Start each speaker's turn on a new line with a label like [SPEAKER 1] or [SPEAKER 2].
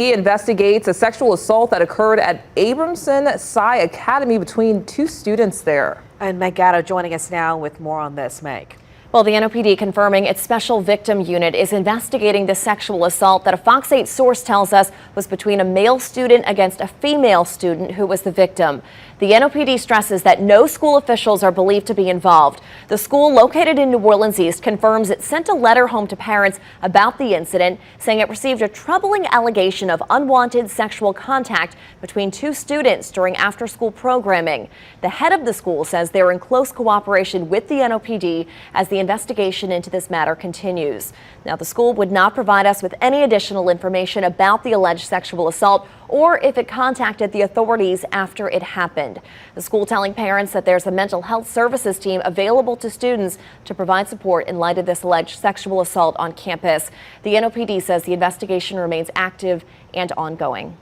[SPEAKER 1] He investigates a sexual assault that occurred at Abramson Sci Academy between two students there.
[SPEAKER 2] And Meg Gatto joining us now with more on this. Meg.
[SPEAKER 3] Well, the NOPD confirming its special victim unit is investigating the sexual assault that a Fox 8 source tells us was between a male student against a female student who was the victim. The NOPD stresses that no school officials are believed to be involved. The school, located in New Orleans East, confirms it sent a letter home to parents about the incident, saying it received a troubling allegation of unwanted sexual contact between two students during after-school programming. The head of the school says they're in close cooperation with the NOPD as the investigation into this matter continues. Now, the school would not provide us with any additional information about the alleged sexual assault or if it contacted the authorities after it happened. The school telling parents that there's a mental health services team available to students to provide support in light of this alleged sexual assault on campus. The NOPD says the investigation remains active and ongoing.